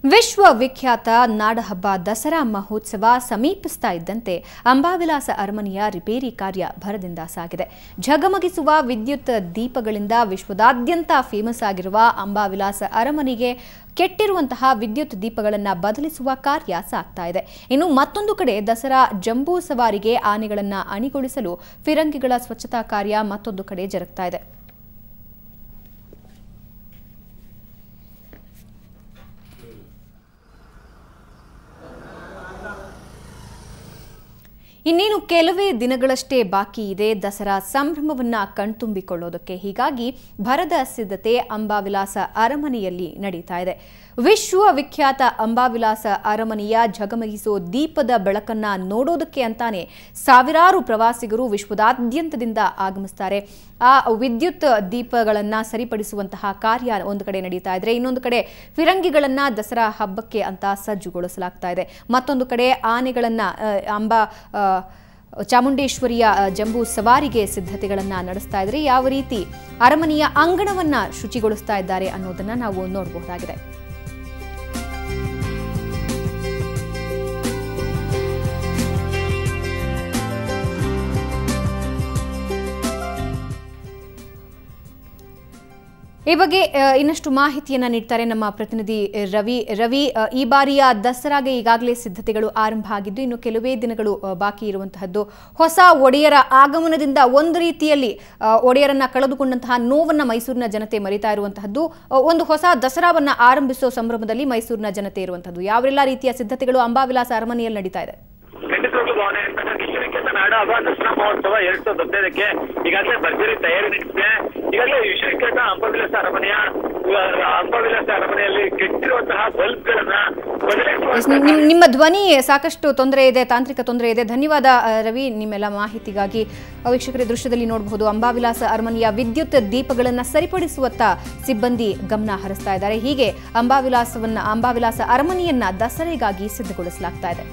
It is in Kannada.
ವಿಶ್ವವಿಖ್ಯಾತ ನಾಡಹಬ್ಬ ದಸರಾ ಮಹೋತ್ಸವ ಸಮೀಪಿಸ್ತಾ ಇದ್ದಂತೆ ಅಂಬಾವಿಲಾಸ ಅರಮನೆಯ ರಿಪೇರಿ ಕಾರ್ಯ ಭರದಿಂದ ಸಾಗಿದೆ. ಝಗಮಗಿಸುವ ವಿದ್ಯುತ್ ದೀಪಗಳಿಂದ ವಿಶ್ವದಾದ್ಯಂತ ಫೇಮಸ್ ಆಗಿರುವ ಅಂಬಾವಿಲಾಸ ಅರಮನೆಗೆ ಕೆಟ್ಟಿರುವಂತಹ ವಿದ್ಯುತ್ ದೀಪಗಳನ್ನು ಬದಲಿಸುವ ಕಾರ್ಯ ಸಾಗ್ತಾ ಇದೆ. ಇನ್ನು ಮತ್ತೊಂದು ಕಡೆ ದಸರಾ ಜಂಬೂ ಸವಾರಿಗೆ ಆನೆಗಳನ್ನು ಅಣಿಗೊಳಿಸಲು ಫಿರಂಗಿಗಳ ಸ್ವಚ್ಛತಾ ಕಾರ್ಯ ಮತ್ತೊಂದು ಕಡೆ ಜರುಗ್ತಾ ಇದೆ. ಇನ್ನೇನು ಕೆಲವೇ ದಿನಗಳಷ್ಟೇ ಬಾಕಿ ಇದೆ ದಸರಾ ಸಂಭ್ರಮವನ್ನ ಕಣ್ತುಂಬಿಕೊಳ್ಳೋದಕ್ಕೆ. ಹೀಗಾಗಿ ಭರದ ಸಿದ್ಧತೆ ಅಂಬಾವಿಲಾಸ ಅರಮನೆಯಲ್ಲಿ ನಡೀತಾ ಇದೆ. ವಿಶ್ವವಿಖ್ಯಾತ ಅಂಬಾವಿಲಾಸ ಅರಮನೆಯ ಝಗಮಗಿಸೋ ದೀಪದ ಬೆಳಕನ್ನ ನೋಡೋದಕ್ಕೆ ಅಂತಾನೆ ಸಾವಿರಾರು ಪ್ರವಾಸಿಗರು ವಿಶ್ವದಾದ್ಯಂತದಿಂದ ಆಗಮಿಸ್ತಾರೆ. ಆ ವಿದ್ಯುತ್ ದೀಪಗಳನ್ನ ಸರಿಪಡಿಸುವಂತಹ ಕಾರ್ಯ ಒಂದು ಕಡೆ ನಡೀತಾ ಇದ್ರೆ, ಇನ್ನೊಂದು ಕಡೆ ಫಿರಂಗಿಗಳನ್ನ ದಸರಾ ಹಬ್ಬಕ್ಕೆ ಅಂತ ಸಜ್ಜುಗೊಳಿಸಲಾಗ್ತಾ ಇದೆ. ಮತ್ತೊಂದು ಕಡೆ ಆನೆಗಳನ್ನ ಚಾಮುಂಡೇಶ್ವರಿಯ ಜಂಬೂ ಸವಾರಿಗೆ ಸಿದ್ಧತೆಗಳನ್ನ ನಡೆಸ್ತಾ ಇದ್ರೆ, ಯಾವ ರೀತಿ ಅರಮನೆಯ ಅಂಗಣವನ್ನ ಶುಚಿಗೊಳಿಸ್ತಾ ಇದ್ದಾರೆ ಅನ್ನೋದನ್ನ ನಾವು ನೋಡಬಹುದಾಗಿದೆ. ಈ ಬಗ್ಗೆ ಇನ್ನಷ್ಟು ಮಾಹಿತಿಯನ್ನ ನೀಡ್ತಾರೆ ನಮ್ಮ ಪ್ರತಿನಿಧಿ ರವಿ. ಈ ಬಾರಿಯ ದಸರಾಗೆ ಈಗಾಗಲೇ ಸಿದ್ಧತೆಗಳು ಆರಂಭ ಆಗಿದ್ದು, ಇನ್ನು ಕೆಲವೇ ದಿನಗಳು ಬಾಕಿ ಇರುವಂತಹದ್ದು. ಹೊಸ ಒಡೆಯರ ಆಗಮನದಿಂದ ಒಂದು ರೀತಿಯಲ್ಲಿ ಒಡೆಯರನ್ನ ಕಳೆದುಕೊಂಡಂತಹ ನೋವನ್ನ ಮೈಸೂರಿನ ಜನತೆ ಮರಿತಾ ಇರುವಂತಹದ್ದು. ಒಂದು ಹೊಸ ದಸರಾವನ್ನ ಆರಂಭಿಸುವ ಸಂಭ್ರಮದಲ್ಲಿ ಮೈಸೂರಿನ ಜನತೆ ಇರುವಂತಹದ್ದು. ಯಾವೆಲ್ಲ ರೀತಿಯ ಸಿದ್ಧತೆಗಳು ಅಂಬಾವಿಲಾಸ ಅರಮನೆಯಲ್ಲಿ ನಡೀತಾ ಇದೆ? ವಿಶ್ವವಿಖ್ಯಾತ ನಾಡಹಬ್ಬ ದಸರಾ ಮಹೋತ್ಸವ 2015ಕ್ಕೆ ಈಗಾಗಲೇ ಭರ್ಜರಿ ತಯಾರಿ ನಡೆಸಿದೆ. ಈಗಾಗಲೇ ವಿಶ್ವವಿಖ್ಯಾತ ಅಂಬಾವಿಲಾಸ ಅರಮನೆಯಲ್ಲಿ ಕೆಟ್ಟಿರುವಂತಹ ಬಲ್ಬ್ಗಳನ್ನ ನಿಮ್ಮ ಧ್ವನಿ ಸಾಕಷ್ಟು ತೊಂದರೆ ಇದೆ, ತಾಂತ್ರಿಕ ತೊಂದರೆ ಇದೆ. ಧನ್ಯವಾದ ರವಿ ನಿಮ್ಮೆಲ್ಲ ಮಾಹಿತಿಗಾಗಿ. ವೀಕ್ಷಕರ ದೃಶ್ಯದಲ್ಲಿ ನೋಡಬಹುದು, ಅಂಬಾವಿಲಾಸ ಅರಮನೆಯ ವಿದ್ಯುತ್ ದೀಪಗಳನ್ನು ಸರಿಪಡಿಸುವತ್ತ ಸಿಬ್ಬಂದಿ ಗಮನ ಹರಿಸ್ತಾ ಇದ್ದಾರೆ. ಹೀಗೆ ಅಂಬಾವಿಲಾಸ ಅರಮನೆಯನ್ನ ದಸರೆಗಾಗಿ ಸಿದ್ಧಗೊಳಿಸಲಾಗ್ತಾ ಇದೆ.